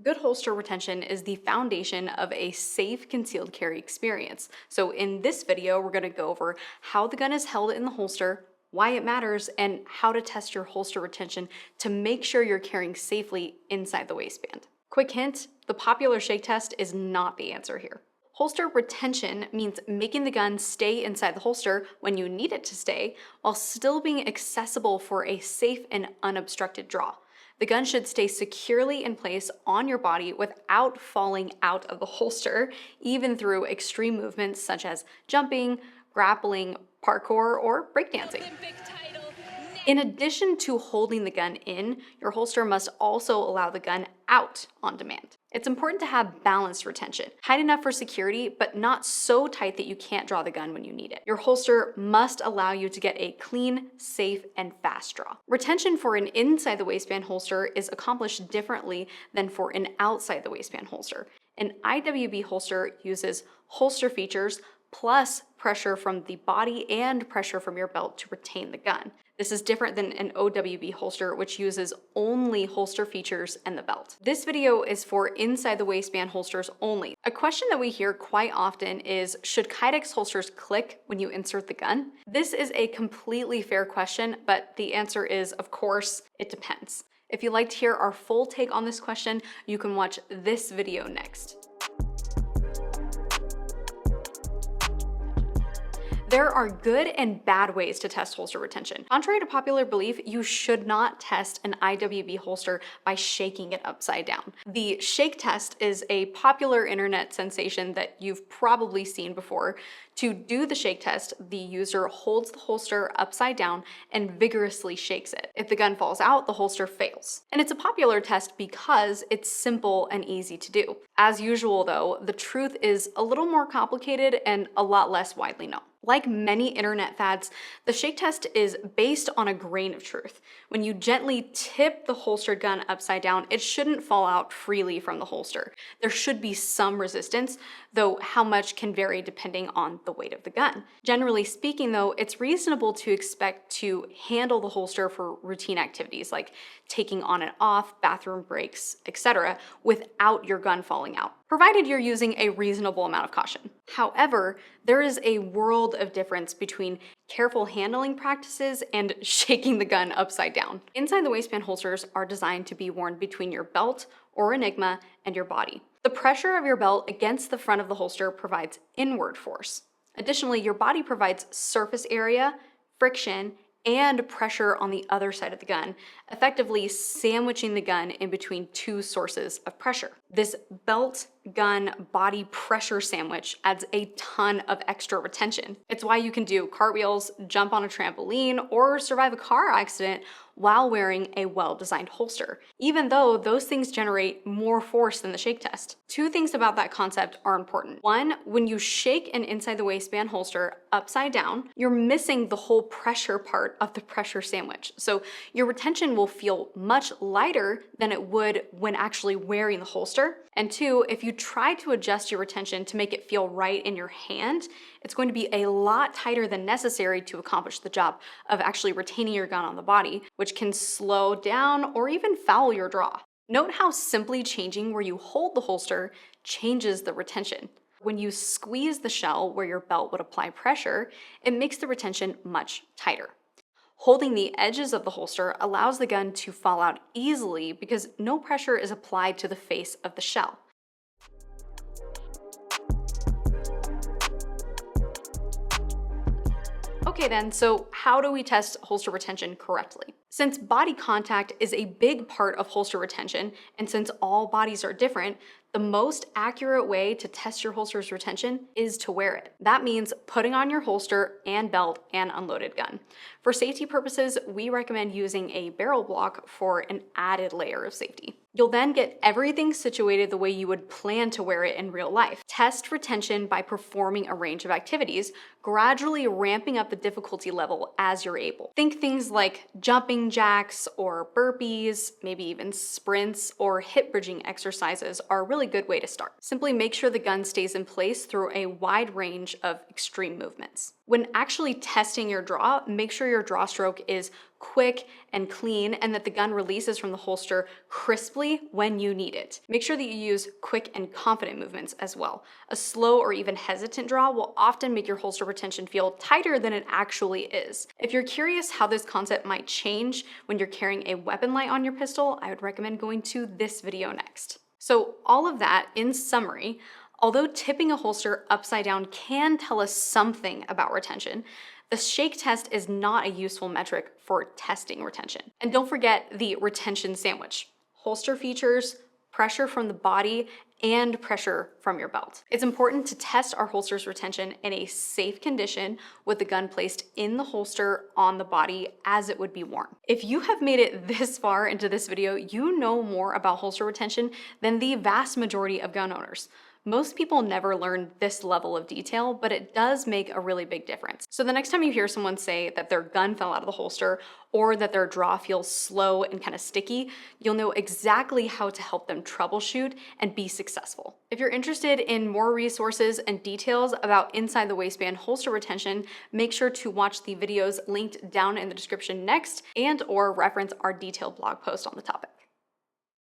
Good holster retention is the foundation of a safe concealed carry experience. So in this video, we're going to go over how the gun is held in the holster, why it matters, and how to test your holster retention to make sure you're carrying safely inside the waistband. Quick hint, the popular shake test is not the answer here. Holster retention means making the gun stay inside the holster when you need it to stay, while still being accessible for a safe and unobstructed draw. The gun should stay securely in place on your body without falling out of the holster, even through extreme movements such as jumping, grappling, parkour, or breakdancing. In addition to holding the gun in, your holster must also allow the gun out on demand. It's important to have balanced retention, tight enough for security, but not so tight that you can't draw the gun when you need it. Your holster must allow you to get a clean, safe, and fast draw. Retention for an inside the waistband holster is accomplished differently than for an outside the waistband holster. An IWB holster uses holster features plus pressure from the body and pressure from your belt to retain the gun. This is different than an OWB holster, which uses only holster features and the belt. This video is for inside the waistband holsters only. A question that we hear quite often is, should Kydex holsters click when you insert the gun? This is a completely fair question, but the answer is, of course, it depends. If you'd like to hear our full take on this question, you can watch this video next. There are good and bad ways to test holster retention. Contrary to popular belief, you should not test an IWB holster by shaking it upside down. The shake test is a popular internet sensation that you've probably seen before. To do the shake test, the user holds the holster upside down and vigorously shakes it. If the gun falls out, the holster fails. And it's a popular test because it's simple and easy to do. As usual though, the truth is a little more complicated and a lot less widely known. Like many internet fads, the shake test is based on a grain of truth. When you gently tip the holstered gun upside down, it shouldn't fall out freely from the holster. There should be some resistance, though how much can vary depending on the weight of the gun. Generally speaking though, it's reasonable to expect to handle the holster for routine activities like taking on and off, bathroom breaks, etc., without your gun falling out, provided you're using a reasonable amount of caution. However, there is a world of difference between careful handling practices and shaking the gun upside down. Inside the waistband holsters are designed to be worn between your belt or Enigma and your body. The pressure of your belt against the front of the holster provides inward force. Additionally, your body provides surface area, friction, and pressure on the other side of the gun, effectively sandwiching the gun in between two sources of pressure. This belt gun body pressure sandwich adds a ton of extra retention. It's why you can do cartwheels, jump on a trampoline, or survive a car accident while wearing a well-designed holster, even though those things generate more force than the shake test. Two things about that concept are important. One, when you shake an inside the waistband holster upside down, you're missing the whole pressure part of the pressure sandwich. So your retention will feel much lighter than it would when actually wearing the holster. And two, if you try to adjust your retention to make it feel right in your hand, it's going to be a lot tighter than necessary to accomplish the job of actually retaining your gun on the body, which can slow down or even foul your draw. Note how simply changing where you hold the holster changes the retention. When you squeeze the shell where your belt would apply pressure, it makes the retention much tighter. Holding the edges of the holster allows the gun to fall out easily because no pressure is applied to the face of the shell. Okay then, so how do we test holster retention correctly? Since body contact is a big part of holster retention, and since all bodies are different, the most accurate way to test your holster's retention is to wear it. That means putting on your holster and belt and unloaded gun. For safety purposes, we recommend using a barrel block for an added layer of safety. You'll then get everything situated the way you would plan to wear it in real life. Test retention by performing a range of activities, gradually ramping up the difficulty level as you're able. Think things like jumping jacks or burpees, maybe even sprints or hip bridging exercises are a really good way to start. Simply make sure the gun stays in place through a wide range of extreme movements. When actually testing your draw, make sure your draw stroke is quick and clean, and that the gun releases from the holster crisply when you need it. Make sure that you use quick and confident movements as well. A slow or even hesitant draw will often make your holster retention feel tighter than it actually is. If you're curious how this concept might change when you're carrying a weapon light on your pistol, I would recommend going to this video next. So all of that, in summary, although tipping a holster upside down can tell us something about retention, the shake test is not a useful metric for testing retention. And don't forget the retention sandwich: holster features, pressure from the body, and pressure from your belt. It's important to test our holster's retention in a safe condition with the gun placed in the holster on the body as it would be worn. If you have made it this far into this video, you know more about holster retention than the vast majority of gun owners. Most people never learn this level of detail, but it does make a really big difference. So the next time you hear someone say that their gun fell out of the holster or that their draw feels slow and kind of sticky, you'll know exactly how to help them troubleshoot and be successful. If you're interested in more resources and details about inside the waistband holster retention, make sure to watch the videos linked down in the description next and/or reference our detailed blog post on the topic.